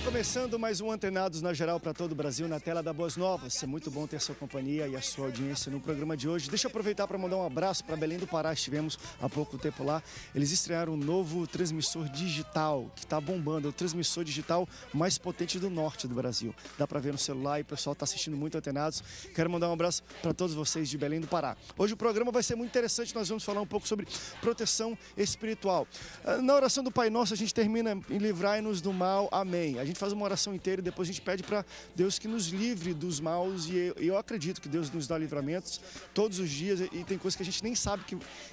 Está começando mais um Antenados na Geral para todo o Brasil, na tela da Boas Novas. É muito bom ter a sua companhia e a sua audiência no programa de hoje. Deixa eu aproveitar para mandar um abraço para Belém do Pará. Estivemos há pouco tempo lá. Eles estrearam um novo transmissor digital que está bombando. É o transmissor digital mais potente do norte do Brasil. Dá para ver no celular e o pessoal está assistindo muito Antenados. Quero mandar um abraço para todos vocês de Belém do Pará. Hoje o programa vai ser muito interessante. Nós vamos falar um pouco sobre proteção espiritual. Na oração do Pai Nosso a gente termina em livrai-nos do mal. Amém. A gente faz uma oração inteira e depois a gente pede para Deus que nos livre dos maus, e eu acredito que Deus nos dá livramentos todos os dias, e tem coisas que a gente nem sabe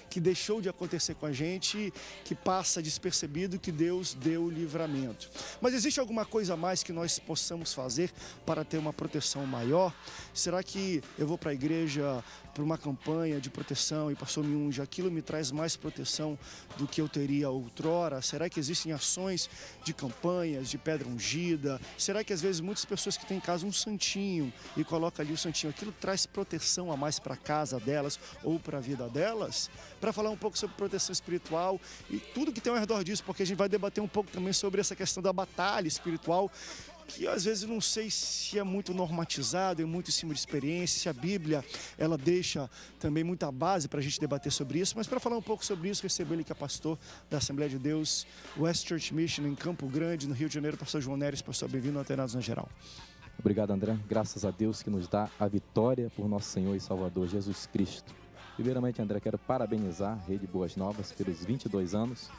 que deixou de acontecer com a gente, que passa despercebido, que Deus deu livramento. Mas existe alguma coisa a mais que nós possamos fazer para ter uma proteção maior? Será que eu vou para a igreja para uma campanha de proteção e pastor me unge, aquilo me traz mais proteção do que eu teria outrora? Será que existem ações de campanhas, de pedra ungida? Será que às vezes muitas pessoas que têm em casa um santinho e colocam ali o santinho, aquilo traz proteção a mais para a casa delas ou para a vida delas? Para falar um pouco sobre proteção espiritual e tudo que tem ao redor disso, porque a gente vai debater um pouco também sobre essa questão da batalha espiritual, que às vezes não sei se é muito normatizado, é muito em cima de experiência, se a Bíblia ela deixa também muita base para a gente debater sobre isso. Mas para falar um pouco sobre isso, recebo ele que é pastor da Assembleia de Deus, West Church Mission, em Campo Grande, no Rio de Janeiro, pastor João Neres. Pastor, bem-vindo ao Antenados na Geral. Obrigado, André. Graças a Deus que nos dá a vitória por nosso Senhor e Salvador Jesus Cristo. Primeiramente, André, quero parabenizar a Rede Boas Novas pelos 22 anos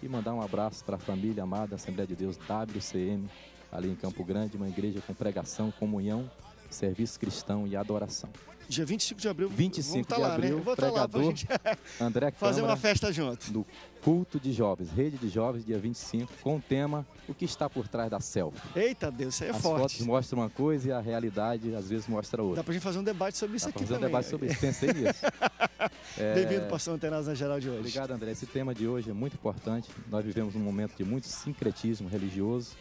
e mandar um abraço para a família amada Assembleia de Deus WCM, ali em Campo Grande, uma igreja com pregação, comunhão, serviço cristão e adoração. Dia 25 de abril, 25 de lá, abril, né? Vou pregador lá gente André fazer Câmara, uma festa junto. do culto de jovens, rede de jovens, dia 25, com o tema O que está por trás da selfie. Eita Deus, isso aí é As forte. fotos mostram uma coisa e a realidade às vezes mostra outra. Dá pra gente fazer um debate sobre isso aqui fazer também. um debate sobre isso, pensei nisso. Bem-vindo, pastor Antenados na Geral de hoje. Obrigado, André. Esse tema de hoje é muito importante. Nós vivemos um momento de muito sincretismo religioso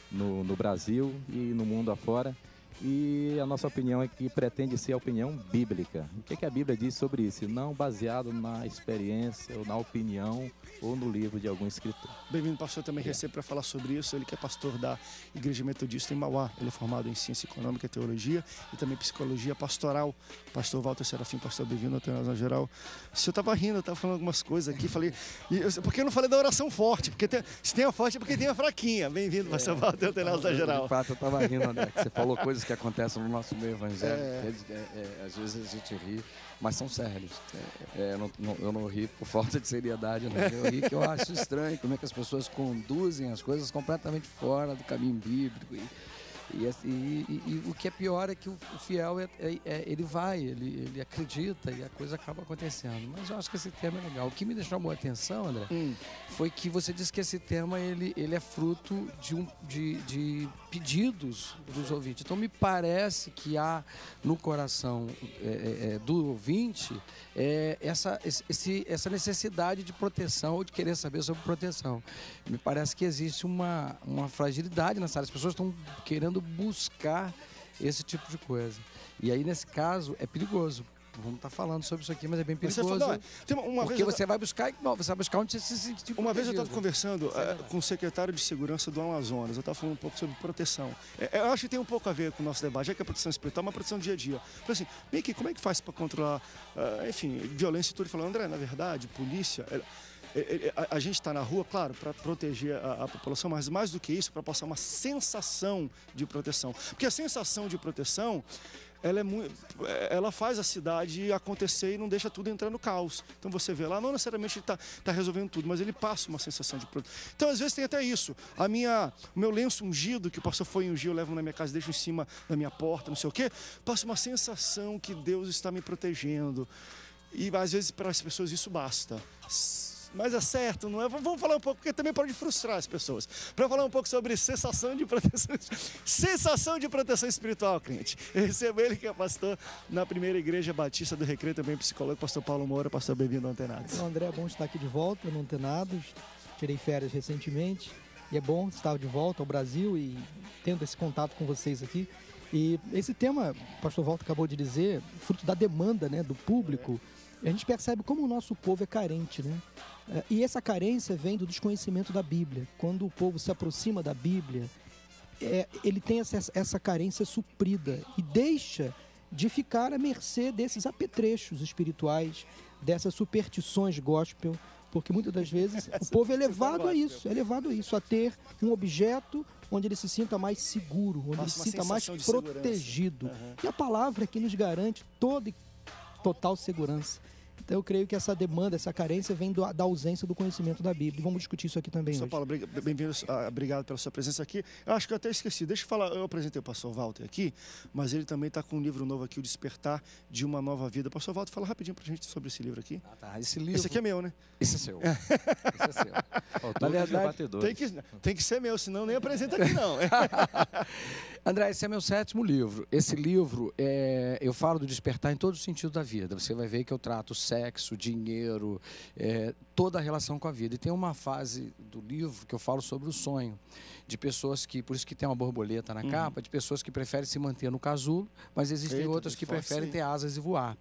no Brasil e no mundo afora. E a nossa opinião é que pretende ser a opinião bíblica. O que a Bíblia diz sobre isso? Não baseado na experiência ou na opinião ou no livro de algum escritor. Bem-vindo, pastor, também recebo para falar sobre isso. Ele que é pastor da Igreja Metodista em Mauá. Ele é formado em Ciência Econômica e Teologia e também Psicologia Pastoral. Pastor Walter Serafim, pastor, bem-vindo ao Antenados na Geral. O senhor estava rindo, eu estava falando algumas coisas aqui. Falei, porque eu não falei da oração forte? Porque se tem a forte é porque tem a fraquinha. Bem-vindo, pastor Walter ao Antenados na Geral. De fato, eu estava rindo, André, que você falou coisas que acontecem no nosso meio evangélico. Às vezes a gente ri, mas são sérios. Eu não ri por falta de seriedade, não. Eu ri que eu acho estranho como é que as pessoas conduzem as coisas completamente fora do caminho bíblico. E o que é pior é que o fiel ele vai, ele acredita e a coisa acaba acontecendo. Mas eu acho que esse tema é legal. O que me chamou a atenção, André, foi que você disse que esse tema ele é fruto de pedidos dos ouvintes. Então me parece que há no coração do ouvinte essa necessidade de proteção ou de querer saber sobre proteção. Me parece que existe uma fragilidade nessa área. As pessoas estão querendo buscar esse tipo de coisa. E aí, nesse caso, é perigoso. Vamos estar falando sobre isso aqui, mas é bem perigoso. Porque você vai buscar onde você se sentir. Uma vez eu estava conversando com o secretário de Segurança do Amazonas. Eu estava falando um pouco sobre proteção. Eu acho que tem um pouco a ver com o nosso debate, já que a proteção espiritual é uma proteção do dia a dia. Falei assim, Mickey, como é que faz para controlar, violência e tudo? Ele falou, André, na verdade, polícia... A gente está na rua, claro, para proteger a população, mas mais do que isso, para passar uma sensação de proteção. Porque a sensação de proteção, ela faz a cidade acontecer e não deixa tudo entrar no caos. Então você vê lá, não necessariamente ele está resolvendo tudo, mas ele passa uma sensação de proteção. Então às vezes tem até isso. O meu lenço ungido, que o pastor foi ungir, eu levo na minha casa, deixo em cima da minha porta, não sei o quê, passa uma sensação que Deus está me protegendo. E às vezes para as pessoas isso basta. Mas é certo, não é? Vamos falar um pouco, porque também pode frustrar as pessoas. Para falar um pouco sobre sensação de proteção espiritual, crente. Eu recebo ele que é pastor na Primeira Igreja Batista do Recreio, também psicólogo, pastor Paulo Moura, pastor, bem-vindo ao Antenados. Então, André, é bom estar aqui de volta no Antenados. Tirei férias recentemente e é bom estar de volta ao Brasil e tendo esse contato com vocês aqui. E esse tema, o pastor Walter acabou de dizer, fruto da demanda, né, do público, a gente percebe como o nosso povo é carente, né? E essa carência vem do desconhecimento da Bíblia. Quando o povo se aproxima da Bíblia, ele tem essa carência suprida e deixa de ficar à mercê desses apetrechos espirituais, dessas superstições gospel, porque muitas das vezes o povo é levado a isso, a ter um objeto onde ele se sinta mais seguro, onde ele se sinta mais protegido. E a palavra é que nos garante toda e total segurança. Então eu creio que essa demanda, essa carência vem da ausência do conhecimento da Bíblia. E vamos discutir isso aqui também hoje. Paulo, bem-vindo, obrigado pela sua presença aqui. Eu acho que eu até esqueci, deixa eu falar, eu apresentei o pastor Walter aqui, mas ele também está com um livro novo aqui, O Despertar de uma Nova Vida. Pastor Walter, fala rapidinho pra gente sobre esse livro aqui. Esse aqui é meu, né? Esse é seu. Esse é seu. Na verdade, tem que ser meu, senão nem apresenta aqui não. André, esse é meu 7º livro. Esse livro, eu falo do despertar em todo o sentido da vida. Você vai ver que eu trato sexo, dinheiro, toda a relação com a vida. E tem uma fase do livro que eu falo sobre o sonho, de pessoas que, por isso que tem uma borboleta na capa, de pessoas que preferem se manter no casulo, mas existem outras que preferem ter asas e voar.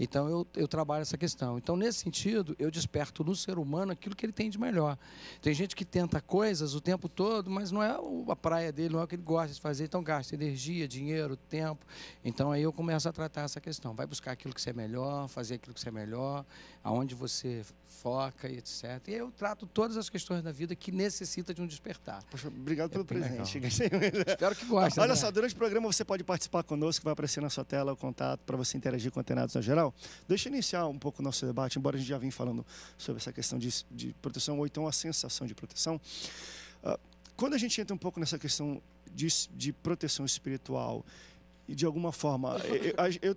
Então eu trabalho essa questão. Então, nesse sentido, eu desperto no ser humano aquilo que ele tem de melhor. Tem gente que tenta coisas o tempo todo, mas não é a praia dele, não é o que ele gosta de fazer, então gasta energia, dinheiro, tempo. Então aí eu começo a tratar essa questão. Vai buscar aquilo que você é melhor, fazer aquilo que você é melhor, aonde você foca e etc. E eu trato todas as questões da vida que necessita de um despertar. Poxa, obrigado pelo presente. Espero que goste. Olha só, durante o programa você pode participar conosco, vai aparecer na sua tela o contato para você interagir com Antenados na Geral. Deixa eu iniciar um pouco o nosso debate, embora a gente já venha falando sobre essa questão de proteção, ou então a sensação de proteção. Quando a gente entra um pouco nessa questão de proteção espiritual, e de alguma forma,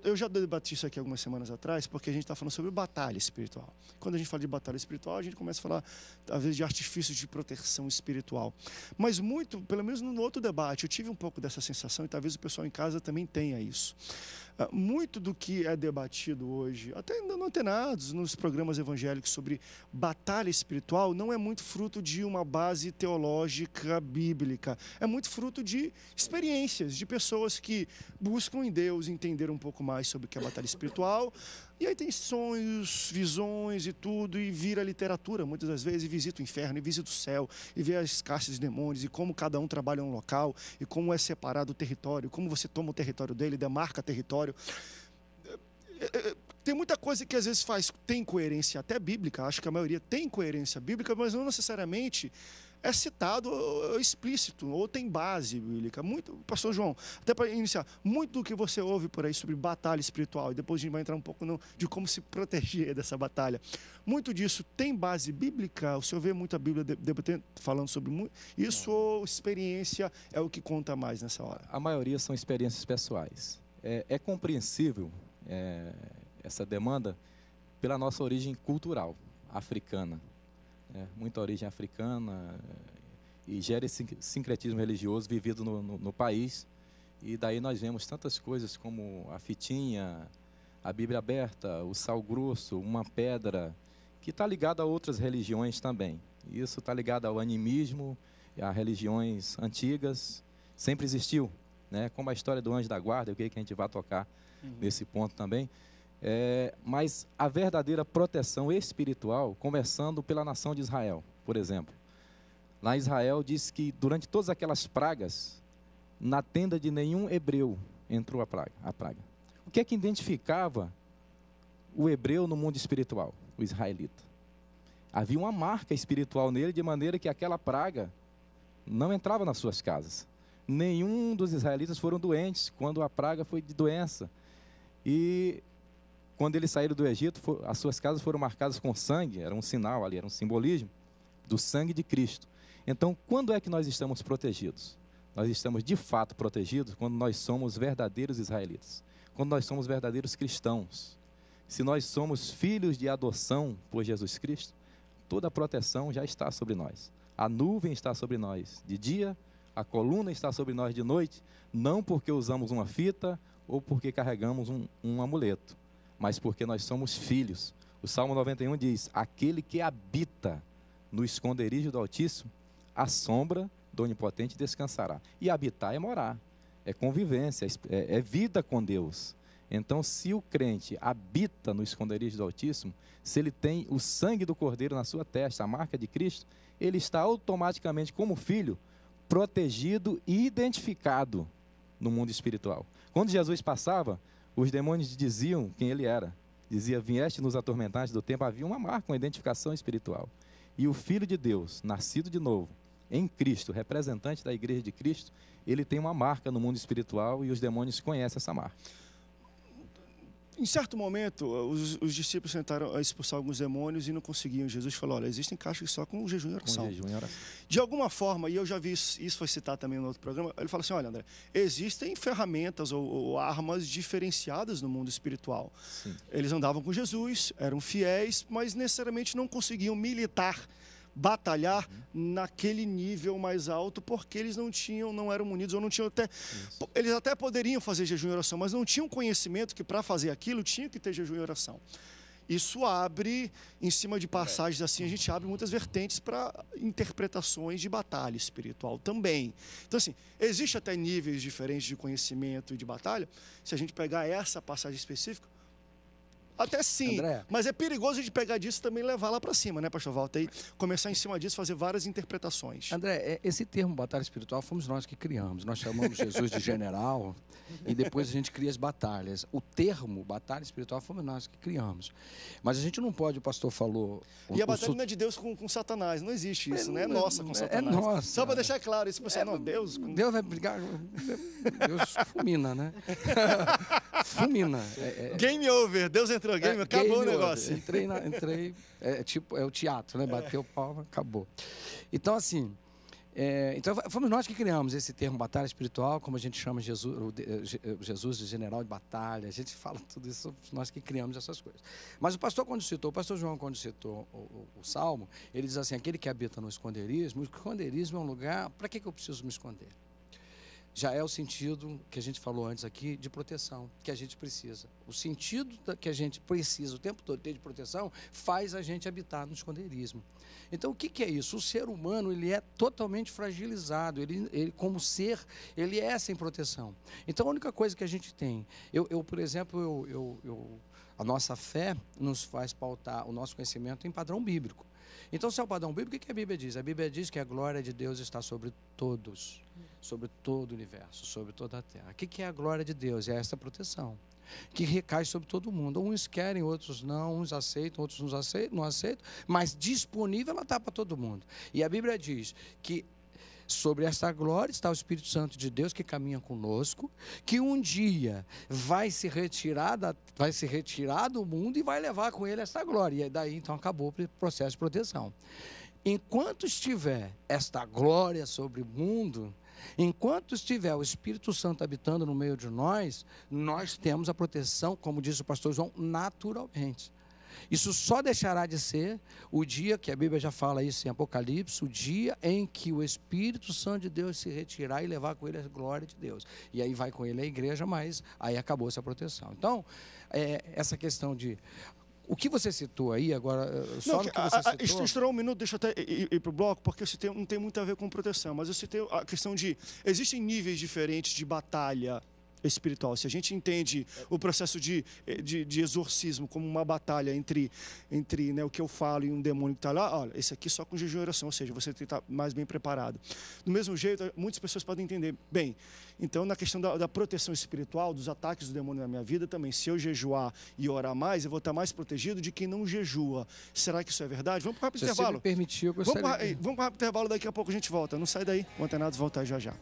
eu já debati isso aqui algumas semanas atrás, porque a gente está falando sobre batalha espiritual. Quando a gente fala de batalha espiritual, a gente começa a falar, às vezes, de artifícios de proteção espiritual. Mas muito, pelo menos no outro debate, eu tive um pouco dessa sensação, e talvez o pessoal em casa também tenha isso. Muito do que é debatido hoje, até no Antenados, nos programas evangélicos sobre batalha espiritual, não é muito fruto de uma base teológica bíblica. É muito fruto de experiências, de pessoas que buscam em Deus entender um pouco mais sobre o que é batalha espiritual. E aí tem sonhos, visões e tudo, e vira literatura, muitas das vezes, e visita o inferno, e visita o céu, e vê as castas de demônios, e como cada um trabalha em um local, e como é separado o território, como você toma o território dele, demarca território. Tem muita coisa que às vezes tem coerência até bíblica, acho que a maioria tem coerência bíblica, mas não necessariamente é citado explícito, ou tem base bíblica. Muito, pastor João, até para iniciar, muito do que você ouve por aí sobre batalha espiritual, e depois a gente vai entrar um pouco de como se proteger dessa batalha. Muito disso tem base bíblica? O senhor vê muita Bíblia falando sobre isso, ou experiência é o que conta mais nessa hora? A maioria são experiências pessoais. É compreensível essa demanda pela nossa origem cultural, africana. Muita origem africana, e gera esse sincretismo religioso vivido no país. E daí nós vemos tantas coisas como a fitinha, a Bíblia aberta, o sal grosso, uma pedra, que está ligado a outras religiões também. Isso está ligado ao animismo, a religiões antigas, sempre existiu, né? Como a história do anjo da guarda, eu creio que a gente vai tocar nesse ponto também. Mas a verdadeira proteção espiritual, começando pela nação de Israel, por exemplo. Lá em Israel diz que durante todas aquelas pragas, na tenda de nenhum hebreu entrou a praga. O que é que identificava o hebreu no mundo espiritual? O israelita. Havia uma marca espiritual nele, de maneira que aquela praga não entrava nas suas casas. Nenhum dos israelitas foram doentes quando a praga foi de doença. E quando eles saíram do Egito, as suas casas foram marcadas com sangue, era um sinal ali, era um simbolismo do sangue de Cristo. Então, quando é que nós estamos protegidos? Nós estamos de fato protegidos quando nós somos verdadeiros israelitas, quando nós somos verdadeiros cristãos. Se nós somos filhos de adoção por Jesus Cristo, toda a proteção já está sobre nós. A nuvem está sobre nós de dia, a coluna está sobre nós de noite, não porque usamos uma fita ou porque carregamos um amuleto, mas porque nós somos filhos. O Salmo 91 diz: aquele que habita no esconderijo do Altíssimo, a sombra do Onipotente descansará. E habitar é morar, é convivência, é vida com Deus. Então, se o crente habita no esconderijo do Altíssimo, se ele tem o sangue do Cordeiro na sua testa, a marca de Cristo, ele está automaticamente como filho protegido e identificado no mundo espiritual. Quando Jesus passava, os demônios diziam quem ele era. Dizia, vieste nos atormentantes do tempo. Havia uma marca, uma identificação espiritual. E o Filho de Deus, nascido de novo, em Cristo, representante da igreja de Cristo, ele tem uma marca no mundo espiritual e os demônios conhecem essa marca. Em certo momento, os discípulos tentaram expulsar alguns demônios e não conseguiam. Jesus falou, olha, existem caixas só com jejum e oração. Com jejum e oração. De alguma forma, e eu já vi isso foi citado também no outro programa, ele fala assim, olha, André, existem ferramentas ou armas diferenciadas no mundo espiritual. Sim. Eles andavam com Jesus, eram fiéis, mas necessariamente não conseguiam batalhar naquele nível mais alto, porque eles não eram munidos, ou não tinham eles até poderiam fazer jejum e oração, mas não tinham conhecimento que para fazer aquilo tinha que ter jejum e oração. Isso abre, em cima de passagens assim, a gente abre muitas vertentes para interpretações de batalha espiritual também. Então assim, existe até níveis diferentes de conhecimento e de batalha. Se a gente pegar essa passagem específica, até sim, André, mas é perigoso de pegar disso e também levar lá para cima, né, pastor Walter? E começar em cima disso, fazer várias interpretações. André, esse termo batalha espiritual fomos nós que criamos. Nós chamamos Jesus de general e depois a gente cria as batalhas. O termo batalha espiritual fomos nós que criamos. Mas a gente não pode, o pastor falou... E a batalha não é de Deus com Satanás, não existe isso, né? É nossa com Satanás. É nossa. Só para deixar claro isso, pessoal, não, Deus... Deus vai brigar, Deus fulmina, né? Fulmina. Game over, Deus entrou, acabou o negócio. Entrei, é o teatro, né? Bateu palma, acabou. Então, assim, então fomos nós que criamos esse termo batalha espiritual, como a gente chama Jesus de general de batalha, a gente fala tudo isso, somos nós que criamos essas coisas. Mas o pastor João, quando citou o Salmo, ele diz assim, aquele que habita no esconderijo, o esconderijo é um lugar, para que eu preciso me esconder? Já é o sentido que a gente falou antes aqui de proteção, que a gente precisa. O sentido que a gente precisa o tempo todo ter de proteção faz a gente habitar no escondeirismo. Então, o que é isso? O ser humano, ele é totalmente fragilizado, ele como ser, ele é sem proteção. Então, a única coisa que a gente tem, por exemplo, a nossa fé nos faz pautar o nosso conhecimento em padrão bíblico. Então, se é o padrão bíblico, o que a Bíblia diz? A Bíblia diz que a glória de Deus está sobre todos, sobre todo o universo, sobre toda a terra. O que é a glória de Deus? É essa proteção, que recai sobre todo mundo. Uns querem, outros não, uns aceitam, outros não aceitam, mas disponível ela está para todo mundo. E a Bíblia diz que sobre esta glória está o Espírito Santo de Deus que caminha conosco, que um dia vai se retirar do mundo e vai levar com ele esta glória. E daí então acabou o processo de proteção. Enquanto estiver esta glória sobre o mundo, enquanto estiver o Espírito Santo habitando no meio de nós, nós temos a proteção, como disse o pastor João, naturalmente. Isso só deixará de ser o dia, que a Bíblia já fala isso em Apocalipse, o dia em que o Espírito Santo de Deus se retirar e levar com ele a glória de Deus. E aí vai com ele a igreja, mas aí acabou essa proteção. Então, essa questão de... O que você citou aí, agora, só no que você citou... Estourou um minuto, deixa eu até ir para o bloco, porque eu citei, não tem muito a ver com proteção, mas eu citei a questão de... Existem níveis diferentes de batalha espiritual. Se a gente entende o processo de exorcismo como uma batalha entre né, o que eu falo e um demônio que está lá, olha, esse aqui só com jejum e oração, ou seja, você tem que estar mais bem preparado. Do mesmo jeito, muitas pessoas podem entender, bem, então na questão da proteção espiritual, dos ataques do demônio na minha vida também, se eu jejuar e orar mais, eu vou estar mais protegido de quem não jejua. Será que isso é verdade? Vamos para o rápido intervalo. Se você me permitir, eu gostaria... Vamos para o rápido intervalo, daqui a pouco a gente volta. Não sai daí, o Antenados volta já já.